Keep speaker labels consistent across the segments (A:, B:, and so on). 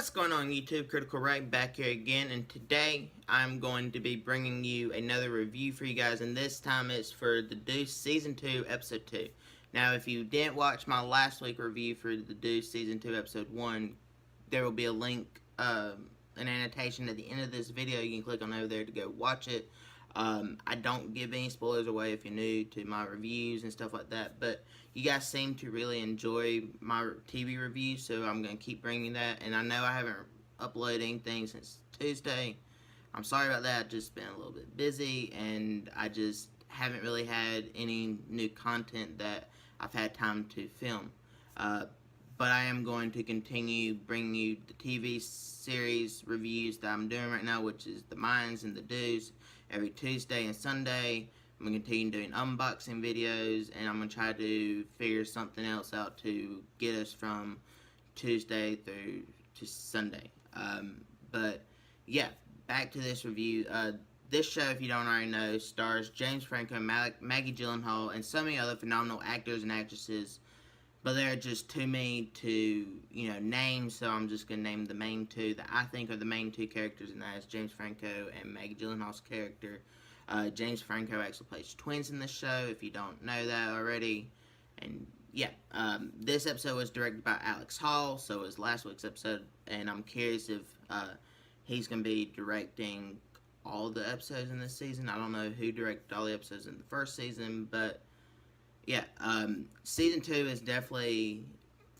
A: What's going on YouTube? Critical Right back here again, and today I'm going to be bringing you another review for you guys, and this time it's for the Deuce Season 2 Episode 2. Now if you didn't watch my last week review for the Deuce Season 2 Episode 1, there will be a link, an annotation at the end of this video. You can click on over there to go watch it. I don't give any spoilers away if you're new to my reviews and stuff like that, but you guys seem to really enjoy my TV reviews, so I'm going to keep bringing that. And I know I haven't uploaded anything since Tuesday. I'm sorry about that. I've just been a little bit busy, and I just haven't really had any new content that I've had time to film. But I am going to continue bringing you the TV series reviews that I'm doing right now, which is The Mines and The Deuce, every Tuesday and Sunday. I'm going to continue doing unboxing videos, and I'm going to try to figure something else out to get us from Tuesday through to Sunday. But yeah, back to this review. This show, if you don't already know, stars James Franco, Maggie Gyllenhaal, and so many other phenomenal actors and actresses. But there are just too many to, name, so I'm just going to name the main two that I think are the main two characters, and that is James Franco and Maggie Gyllenhaal's character. James Franco actually plays twins in this show, if you don't know that already. And, yeah, this episode was directed by Alex Hall, so was last week's episode, and I'm curious if he's going to be directing all the episodes in this season. I don't know who directed all the episodes in the first season, but yeah, Season 2 is definitely,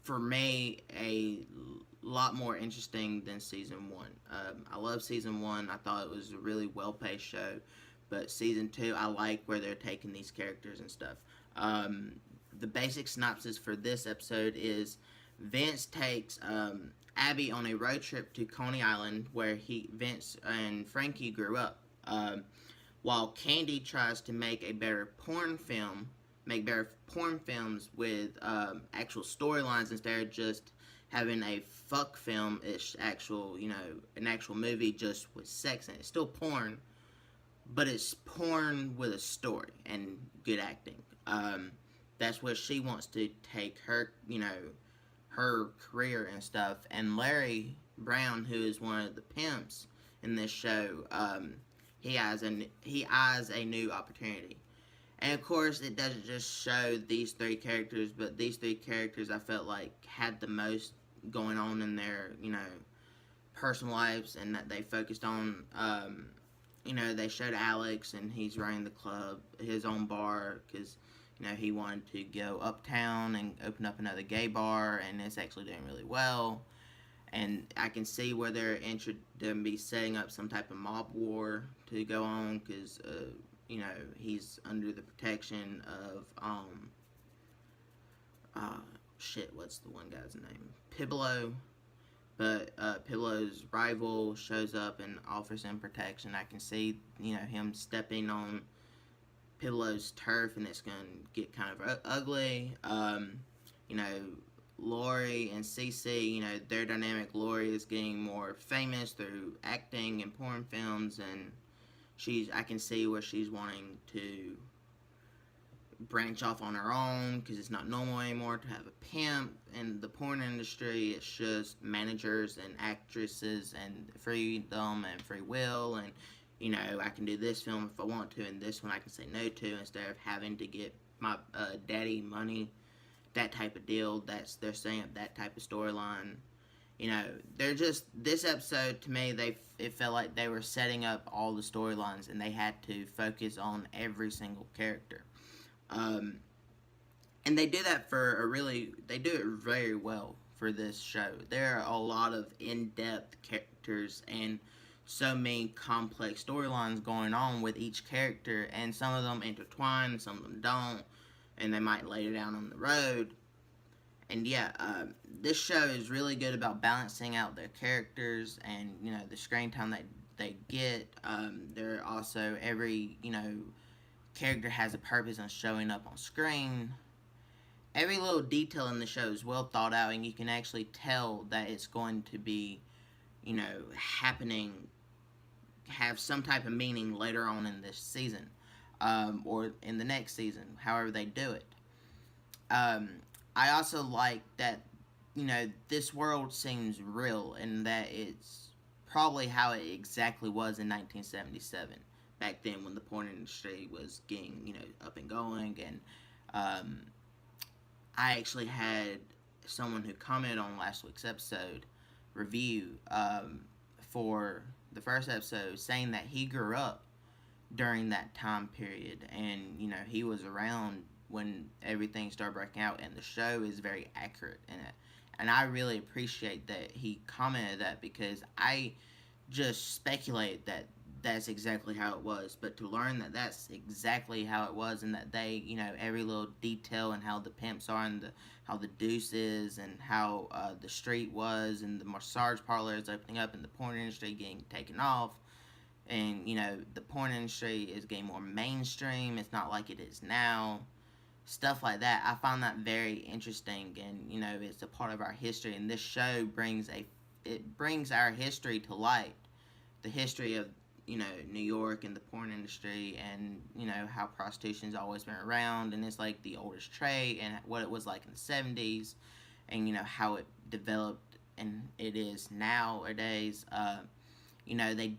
A: for me, a lot more interesting than Season 1. I love Season 1. I thought it was a really well-paced show. But Season 2, I like where they're taking these characters and stuff. The basic synopsis for this episode is Vince takes Abby on a road trip to Coney Island, where Vince and Frankie grew up. While Candy tries to make better porn films with actual storylines instead of just having a fuck film. It's actual, an actual movie just with sex in it. It's still porn, but it's porn with a story and good acting. That's what she wants to take her, her career and stuff. And Larry Brown, who is one of the pimps in this show, he eyes a new opportunity. And of course, it doesn't just show these three characters, but these three characters I felt like had the most going on in their, personal lives, and that they focused on. They showed Alex, and he's running the club, his own bar, because, he wanted to go uptown and open up another gay bar, and it's actually doing really well. And I can see where they're interested in be setting up some type of mob war to go on, because, he's under the protection of, what's the one guy's name? Piblo. But Piblo's rival shows up and offers him protection. I can see, him stepping on Piblo's turf, and it's going to get kind of ugly. Lori and Cece, their dynamic. Lori is getting more famous through acting in porn films, and I can see where she's wanting to branch off on her own, because it's not normal anymore to have a pimp in the porn industry. It's just managers and actresses and freedom and free will, and I can do this film if I want to, and this one I can say no to, instead of having to get my daddy money, that type of deal. They're setting up that type of storyline. They're just, this episode, to me, it felt like they were setting up all the storylines, and they had to focus on every single character. And they do that they do it very well for this show. There are a lot of in-depth characters, and so many complex storylines going on with each character, and some of them intertwine, some of them don't, and they might lay it down on the road. And yeah, this show is really good about balancing out their characters and, the screen time that they get. They're also, every, character has a purpose on showing up on screen. Every little detail in the show is well thought out, and you can actually tell that it's going to be, happening, have some type of meaning later on in this season, or in the next season, however they do it. I also like that this world seems real and that it's probably how it exactly was in 1977, back then when the porn industry was getting, up and going. And um, I actually had someone who commented on last week's episode review for the first episode saying that he grew up during that time period, and he was around when everything started breaking out, and the show is very accurate in it. And I really appreciate that he commented that, because I just speculated that that's exactly how it was. But to learn that that's exactly how it was, and that they, every little detail, and how the pimps are, and how the Deuce is, and how the street was, and the massage parlor is opening up, and the porn industry getting taken off, and the porn industry is getting more mainstream. It's not like it is now. Stuff like that, I find that very interesting, and it's a part of our history. And this show brings our history to light, the history of New York and the porn industry, and how prostitution's always been around, and it's like the oldest trade, and what it was like in the 70s, and how it developed and it is nowadays. They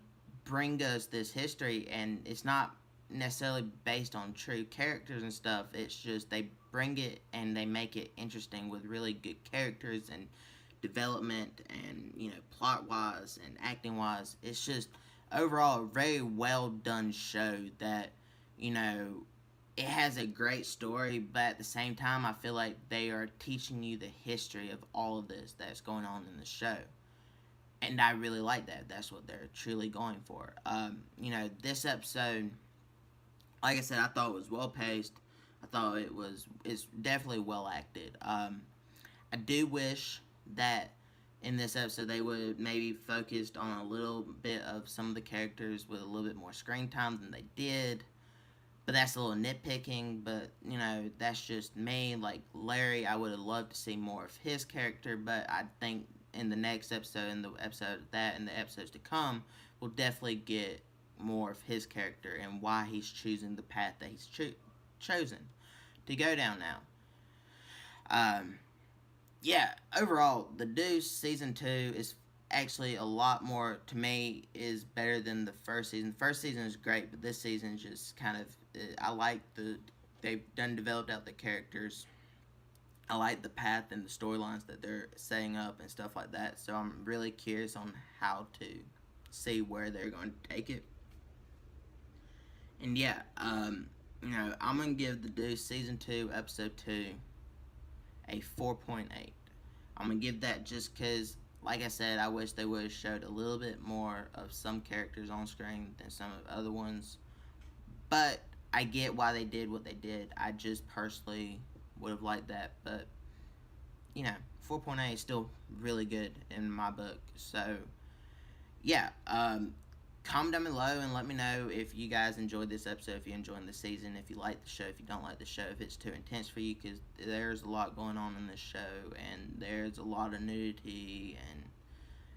A: bring us this history, and it's not necessarily based on true characters and stuff. It's just they bring it and they make it interesting with really good characters and development, and plot wise and acting wise. It's just overall a very well done show that it has a great story, but at the same time I feel like they are teaching you the history of all of this that's going on in the show. And I really like that. That's what they're truly going for. This episode, like I said, I thought it was well paced. I thought it's definitely well acted. I do wish that in this episode they would maybe focused on a little bit of some of the characters with a little bit more screen time than they did. But that's a little nitpicking, but that's just me. Like Larry, I would have loved to see more of his character, but I think in the next episode, and the episode of that, and the episodes to come, we'll definitely get more of his character and why he's choosing the path that he's chosen to go down now. Overall, The Deuce Season 2 is actually a lot more, to me, is better than the first season. The first season is great, but this season just kind of, I like they've developed out the characters. I like the path and the storylines that they're setting up and stuff like that. So I'm really curious on how to see where they're going to take it. And I'm going to give The Deuce Season 2, Episode 2 a 4.8. I'm going to give that just because, like I said, I wish they would have showed a little bit more of some characters on screen than some of the other ones. But I get why they did what they did. I just personally would have liked that. But, 4.8 is still really good in my book. So, comment down below and let me know if you guys enjoyed this episode, if you're enjoying the season, if you like the show, if you don't like the show, if it's too intense for you, because there's a lot going on in this show, and there's a lot of nudity, and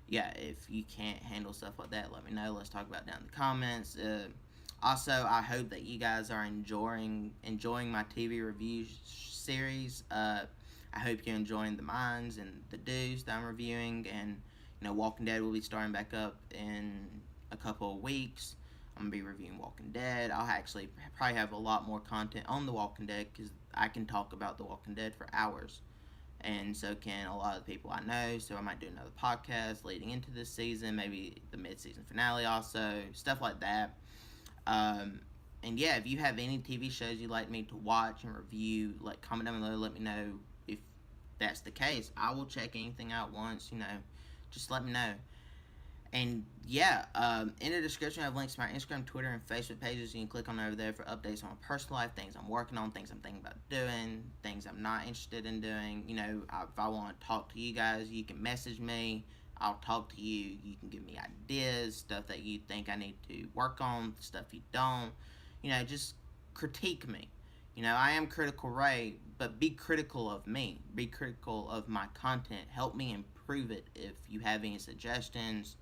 A: if you can't handle stuff like that, let me know. Let's talk about it down in the comments. Also, I hope that you guys are enjoying my TV review series. I hope you're enjoying the Minds and the Deuce that I'm reviewing, and Walking Dead will be starting back up in a couple of weeks. I'm going to be reviewing Walking Dead. I'll actually probably have a lot more content on The Walking Dead, because I can talk about The Walking Dead for hours, and so can a lot of the people I know. So I might do another podcast leading into this season, maybe the mid-season finale also, stuff like that. And if you have any TV shows you'd like me to watch and review, comment down below, let me know if that's the case. I will check anything out once, just let me know. And in the description I have links to my Instagram, Twitter, and Facebook pages. You can click on over there for updates on my personal life, things I'm working on, things I'm thinking about doing, things I'm not interested in doing. If I want to talk to you guys, you can message me. I'll talk to you. You can give me ideas, stuff that you think I need to work on, stuff you don't. Just critique me. I am Critical Ray, but be critical of me. Be critical of my content. Help me improve it. If you have any suggestions,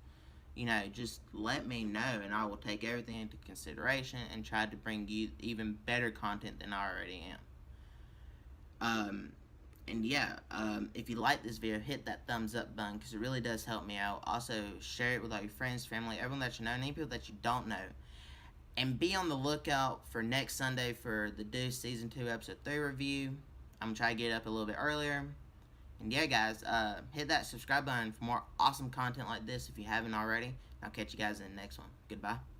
A: just let me know, and I will take everything into consideration and try to bring you even better content than I already am. And yeah, if you like this video, hit that thumbs up button because it really does help me out. Also, share it with all your friends, family, everyone that you know, and any people that you don't know. And be on the lookout for next Sunday for the Deuce Season 2 Episode 3 review. I'm going to try to get up a little bit earlier. And yeah, guys, hit that subscribe button for more awesome content like this if you haven't already. I'll catch you guys in the next one. Goodbye.